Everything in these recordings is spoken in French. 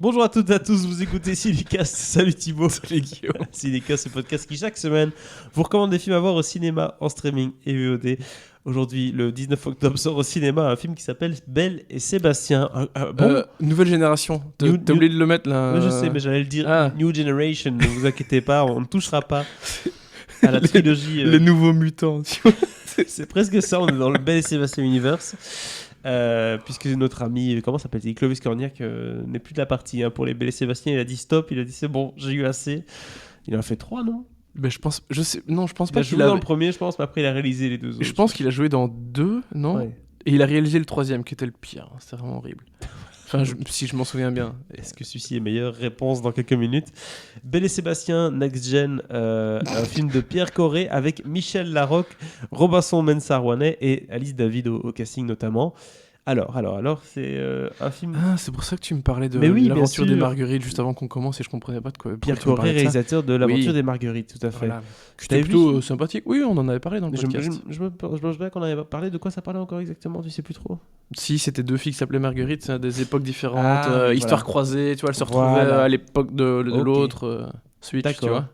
Bonjour à toutes et à tous, vous écoutez Cinécast. Salut Thibaut. Salut Guillaume. Cinécast, ce podcast qui chaque semaine vous recommande des films à voir au cinéma, en streaming et VOD. Aujourd'hui, le 19 octobre, sort au cinéma un film qui s'appelle Belle et Sébastien. Nouvelle génération. T'as oublié de le mettre là. Oui, je sais, mais j'allais le dire. Ah. New Generation, ne vous inquiétez pas, on ne touchera pas à la trilogie. Les nouveaux mutants. Tu vois. C'est presque ça, on est dans le Belle et Sébastien Universe. Puisque notre ami, comment s'appelle-t-il, Clovis Cornillac n'est plus de la partie pour les Belle et Sébastien. Il a dit stop, il a dit c'est bon, j'ai eu assez. Il en a fait 3, non? Je pense pas Il a joué dans le premier, je pense, mais après il a réalisé les deux autres. Je pense qu'il a joué dans 2, non? Ouais. Et il a réalisé le 3e qui était le pire. C'était vraiment horrible. Enfin, si je m'en souviens bien. Est-ce que celui-ci est meilleur? Réponse dans quelques minutes. Belle et Sébastien, Next Gen, un film de Pierre Corré avec Michel Larocque, Robinson Mensah-Rouanet et Alice David au casting notamment. Alors, c'est un film... Ah, c'est pour ça que tu me parlais de Mais oui, l'aventure bien des sûr. Marguerites juste avant qu'on commence et je comprenais pas de quoi. Pierre pourquoi tu me Corré, parlais de ça. réalisateur de L'Aventure Oui. des Marguerites, tout à fait. Voilà. T'avais C'était vu plutôt sympathique. Oui, on en avait parlé dans le Je podcast. me pense bien qu'on avait parlé. De quoi ça parlait encore exactement? Tu sais plus trop. Si, c'était 2 filles qui s'appelaient Marguerite, c'est à des époques différentes, Ah, oui, histoire voilà. croisée, tu vois, elles se retrouvaient Voilà. à l'époque de Ok. l'autre, Switch, D'accord. tu vois.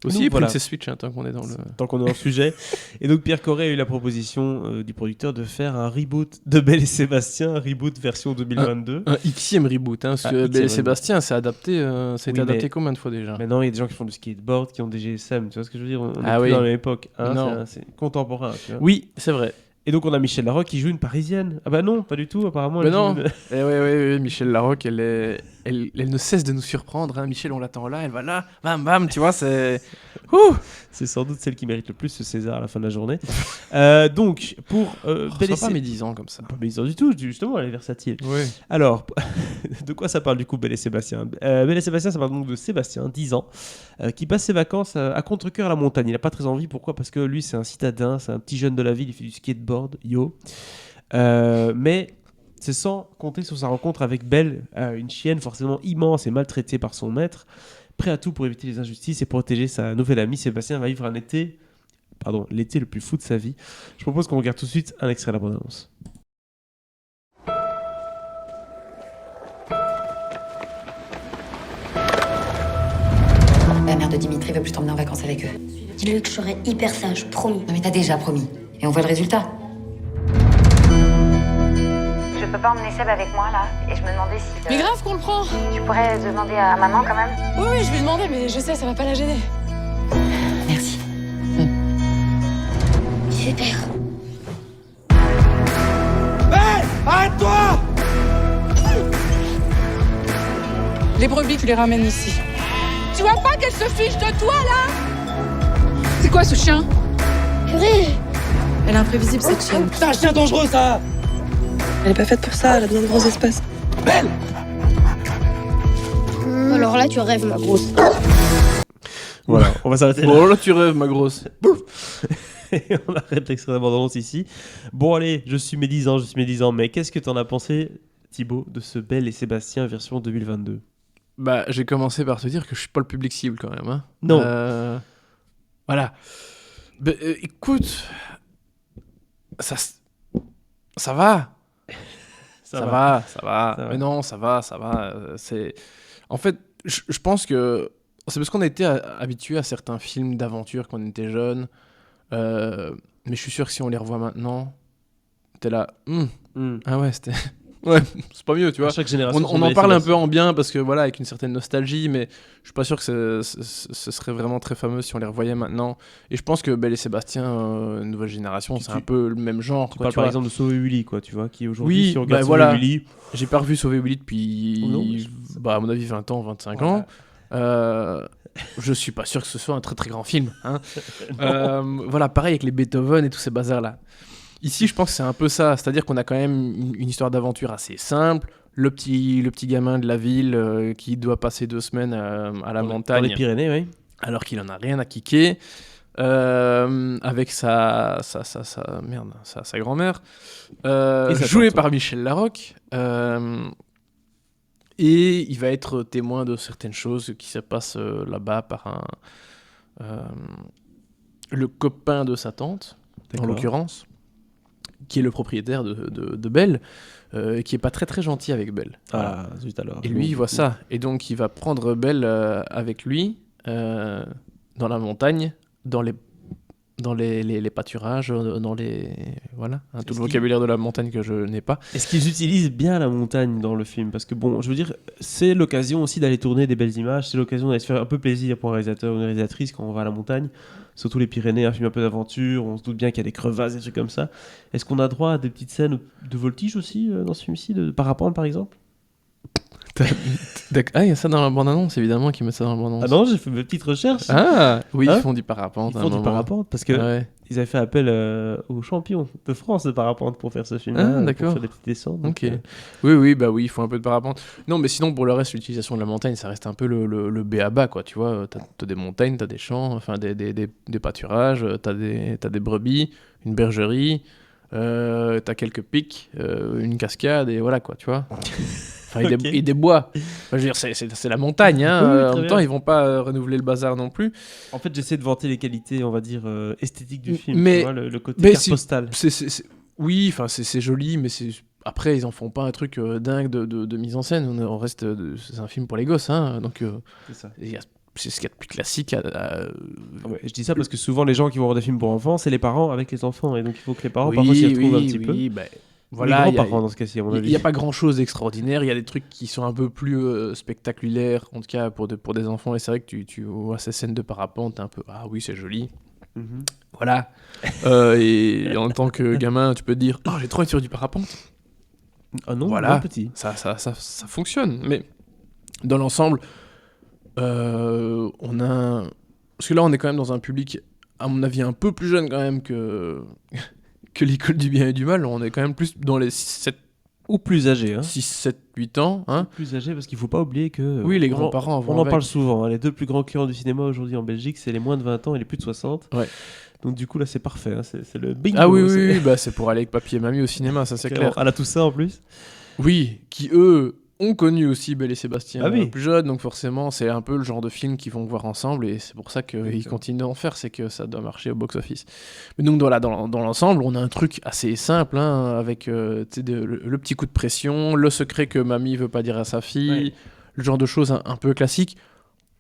Aussi, Donc, voilà. Princess Switch, tant qu'on est dans le... Tant qu'on est dans le sujet. Et donc Pierre Corré a eu la proposition du producteur de faire un reboot de Belle et Sébastien, un reboot version 2022. Un Xème reboot, parce que Xème Belle et reboot. Sébastien, c'est adapté, ça a été Oui, adapté mais- combien de fois déjà? Maintenant, il y a des gens qui font du skateboard, qui ont des GSM, tu vois ce que je veux dire? On est Ah plus oui. dans la même époque. Non. C'est contemporain, tu vois. Oui, c'est vrai. Et donc on a Michel Larocque qui joue une Parisienne. Ah bah non, pas du tout, apparemment. Mais elle joue non. une- Eh oui, Michel Larocque, elle ne cesse de nous surprendre. Hein. Michel, on l'attend là, elle va là, bam, bam, tu vois, c'est... Ouh. C'est sans doute celle qui mérite le plus ce César à la fin de la journée. Donc, pour Oh, Belle et pas mes 10 ans comme ça. Pas bizarre du tout, justement, elle est versatile. Oui. Alors, de quoi ça parle du coup, Belle et Sébastien? Belle et Sébastien, ça parle donc de Sébastien, 10 ans, qui passe ses vacances à contre-cœur à la montagne. Il n'a pas très envie, pourquoi? Parce que lui, c'est un citadin, c'est un petit jeune de la ville, il fait du skateboard, yo. Mais c'est sans compter sur sa rencontre avec Belle, une chienne forcément immense et maltraitée par son maître, prêt à tout pour éviter les injustices et protéger sa nouvelle amie. Sébastien va vivre l'été le plus fou de sa vie. Je propose qu'on regarde tout de suite un extrait de la bande-annonce. La mère de Dimitri veut plus t'emmener en vacances avec eux. Dis-lui que je serai hyper sage, promis. Non mais t'as déjà promis. Et on voit le résultat. Je peux pas emmener Seb avec moi là, et je me demandais si Mais grave qu'on le prend. tu pourrais demander à maman quand même. Oui, je vais demander, mais je sais, ça va pas la gêner. Merci. Super. Les brebis, tu les ramènes ici. Tu vois pas qu'elle se fiche de toi, là? C'est quoi ce chien? Purée. Elle est imprévisible, cette chienne. C'est un chien dangereux, ça. Elle est pas faite pour ça, elle a besoin de grands espaces. Alors là, tu rêves, ma grosse. Voilà, on va s'arrêter là. Bon, là, tu rêves, ma grosse. Et on arrête l'extrait d'abondance ici. Bon, allez, je suis mes 10 ans, mais qu'est-ce que t'en as pensé, Thibaut, de ce Belle et Sébastien version 2022? Bah, j'ai commencé par te dire que je suis pas le public cible quand même. Hein. Non. Voilà. Bah, écoute, ça va. Ça va. va. Mais non, ça va. C'est... En fait, je pense que c'est parce qu'on a été habitué à certains films d'aventure quand on était jeune. Mais je suis sûr que si on les revoit maintenant, t'es là. Ah ouais, c'était. Ouais, c'est pas mieux, tu vois. Chaque génération. On en parle un peu en bien parce que voilà, avec une certaine nostalgie, mais je suis pas sûr que ce serait vraiment très fameux si on les revoyait maintenant. Et je pense que Belle et Sébastien, nouvelle génération, c'est un peu le même genre. Tu quoi, parles tu par vois. exemple de Sauver Willy, quoi, tu vois, qui aujourd'hui, Oui, si on regarde bah Sauver voilà. Willy, J'ai pas revu Sauver Willy depuis, Oh non, à mon avis, 20 ans, 25 ans. Je suis pas sûr que ce soit un très très grand film. Hein. Voilà, pareil avec les Beethoven et tous ces bazars-là. Ici, je pense que c'est un peu ça. C'est-à-dire qu'on a quand même une histoire d'aventure assez simple. Le petit gamin de la ville qui doit passer 2 semaines à la montagne. dans les Pyrénées, oui. Alors qu'il en a rien à kicker. Avec sa grand-mère. Et sa Jouée tante. par Michel Larocque. Et il va être témoin de certaines choses qui se passent là-bas par le copain de sa tante, en D'accord. l'occurrence. qui est le propriétaire de Belle, qui est pas très très gentil avec Belle. Voilà. Ah, zut alors. Et lui, il voit ça. Et donc, il va prendre Belle avec lui dans la montagne, dans les pâturages, dans les... Voilà, tout Est-ce le qu'il- vocabulaire de la montagne que je n'ai pas. Est-ce qu'ils utilisent bien la montagne dans le film? Parce que bon, je veux dire, c'est l'occasion aussi d'aller tourner des belles images, c'est l'occasion d'aller se faire un peu plaisir pour un réalisateur ou une réalisatrice quand on va à la montagne, surtout les Pyrénées, un film un peu d'aventure, on se doute bien qu'il y a des crevasses, des trucs comme ça. Est-ce qu'on a droit à des petites scènes de voltige aussi dans ce film-ci, de parapente par exemple? Ah, il y a ça dans la bande-annonce, évidemment, qu'ils mettent ça dans la bande-annonce. Ah non, j'ai fait mes petites recherches. Ah, oui, Hein ils font du parapente. Ils à un font du moment. parapente parce que Ouais. ils avaient fait appel aux champions de France de parapente pour faire ce film. Ah, d'accord. Pour faire des petites descentes. donc, Ok. Oui, bah oui, il faut un peu de parapente. Non, mais sinon, pour le reste, l'utilisation de la montagne, ça reste un peu le B.A.-ba, quoi. Tu vois, t'as des montagnes, t'as des champs, enfin des pâturages, t'as des brebis, une bergerie, t'as quelques pics, une cascade, et voilà, quoi, tu vois. Enfin, Ok. et des bois. Enfin, je veux dire, c'est la montagne, hein. Oui, oui, En très même temps, bien. ils vont pas renouveler le bazar non plus. En fait, j'essaie de vanter les qualités, on va dire, esthétiques du film. Mais- tu vois, le côté mais carte si- postale. Oui, enfin, c'est joli, mais après, ils en font pas un truc dingue de mise en scène. On reste, c'est un film pour les gosses, hein. Donc, C'est ça. c'est ce qu'il y a de plus classique. Ouais, je dis ça parce que souvent, les gens qui vont voir des films pour enfants, c'est les parents avec les enfants. Et donc, il faut que les parents, Oui, parfois, s'y retrouvent un petit peu. oui, bah, Voilà, voilà, les grands-parents, dans ce cas-ci, à mon il avis. n'y a pas grand-chose d'extraordinaire. Il y a des trucs qui sont un peu plus spectaculaires, en tout cas pour des enfants. Et c'est vrai que tu vois ces scènes de parapente, t'es un peu « Ah oui, c'est joli. Mhm. » Voilà. Et en tant que gamin, tu peux te dire « Oh, j'ai trop envie de faire du parapente. » Ah non, Voilà. non, petit. Ça fonctionne. Mais dans l'ensemble, on a... Parce que là, on est quand même dans un public, à mon avis, un peu plus jeune quand même que l'école du bien et du mal. On est quand même plus dans les 6, Ou plus âgés. Hein. 7, 8 ans. Hein. Plus âgés, parce qu'il faut pas oublier que. Oui, les on grands-parents vont On en avec. parle souvent. Hein. Les deux plus grands clients du cinéma aujourd'hui en Belgique, c'est les moins de 20 ans et les plus de 60. Ouais. Donc, du coup, là, c'est parfait. Hein. C'est le bingo. Ah oui, c'est- oui, bah, c'est pour aller avec papy et mamie au cinéma, ça c'est clair. À la Toussaint en plus. Oui, qui eux ont connu aussi Belle et Sébastien Ah oui. plus jeunes, donc forcément c'est un peu le genre de film qu'ils vont voir ensemble et c'est pour ça qu'ils Exactement. continuent d'en faire, c'est que ça doit marcher au box-office. Mais donc voilà, dans l'ensemble, on a un truc assez simple, hein, avec tu sais, le petit coup de pression, le secret que mamie veut pas dire à sa fille, Ouais. le genre de choses un peu classiques.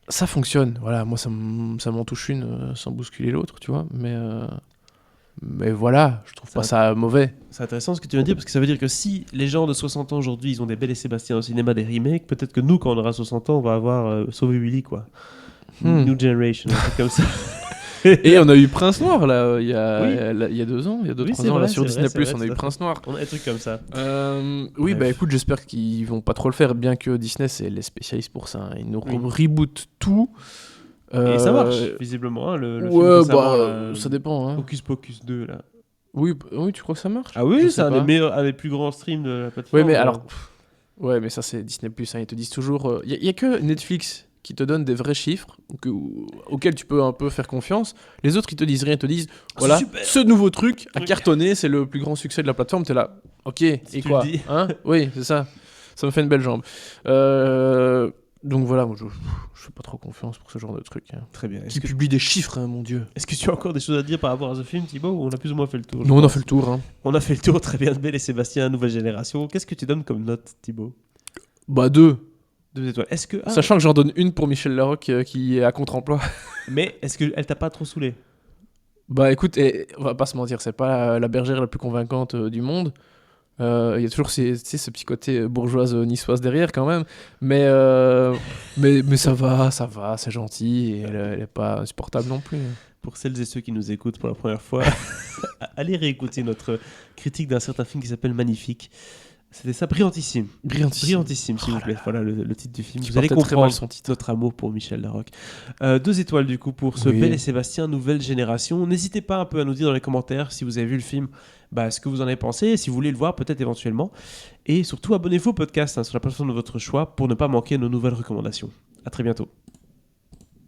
Ça fonctionne, voilà, moi ça m'en touche une sans bousculer l'autre, tu vois, mais voilà, je trouve Ça- pas ça mauvais. C'est intéressant ce que tu viens de dire, parce que ça veut dire que si les gens de 60 ans aujourd'hui, ils ont des Belle et Sébastien au cinéma, des remakes, peut-être que nous, quand on aura 60 ans, on va avoir Sauver Willy, quoi. New Generation, un truc comme ça. Et on a eu Prince Noir là, il y a Oui. il y a 2 ans, il y a 2-3 Oui, c'est ans, vrai, là, sur c'est Disney+, vrai, on a eu tout à Prince Noir. On a des trucs comme ça. Oui, Bref. bah écoute, j'espère qu'ils vont pas trop le faire, bien que Disney, c'est les spécialistes pour ça. Hein. Ils nous Oui. rebootent tout. Et ça marche, visiblement. Hein, le film Ouais, récemment, bah, là, ça dépend. Hein. Hocus Pocus 2, là. Oui, oui, tu crois que ça marche? Ah oui, Je c'est sais un des pas. meilleurs, un des plus grands streams de la plateforme. Ouais, mais alors... Ouais, mais ça, c'est Disney+. Hein, ils te disent toujours... Il y a que Netflix qui te donne des vrais chiffres auxquels tu peux un peu faire confiance. Les autres, ils te disent rien, ils te disent voilà, super. ce nouveau truc a Truc. cartonné, c'est le plus grand succès de la plateforme. T'es là, ok, et tu quoi le dis. hein? Oui, c'est ça. Ça me fait une belle jambe. Donc voilà, moi, je fais pas trop confiance pour ce genre de truc. Hein. Très bien. Qui publie des chiffres, hein, mon Dieu. Est-ce que tu as encore des choses à dire par rapport à ce film, Thibaut, ou on a plus ou moins fait le tour? je Non, on a pense fait le tour. Hein. On a fait le tour, très bien, de Belle et Sébastien, nouvelle génération. Qu'est-ce que tu donnes comme note, Thibaut? Bah 2. 2 étoiles. Est-ce que... Sachant que j'en donne une pour Michel Larocque qui est à contre-emploi. Mais est-ce qu'elle t'a pas trop saoulé? Bah écoute, on va pas se mentir, c'est pas la bergère la plus convaincante du monde. Il y a toujours tu sais, ce petit côté bourgeoise niçoise derrière quand même. Mais ça va, c'est gentil et elle est pas insupportable non plus. Pour celles et ceux qui nous écoutent pour la première fois, allez réécouter notre critique d'un certain film qui s'appelle Magnifique. C'était ça, Brillantissime. Brillantissime, s'il vous plaît. Voilà le titre du film. Qui Vous allez portait très mal comprendre son titre. notre amour pour Michel Larocque. 2 étoiles du coup pour ce Oui. Belle et Sébastien, nouvelle génération. N'hésitez pas un peu à nous dire dans les commentaires si vous avez vu le film, ce que vous en avez pensé, et si vous voulez le voir peut-être éventuellement. Et surtout abonnez-vous au podcast sur la plateforme de votre choix pour ne pas manquer nos nouvelles recommandations. À très bientôt.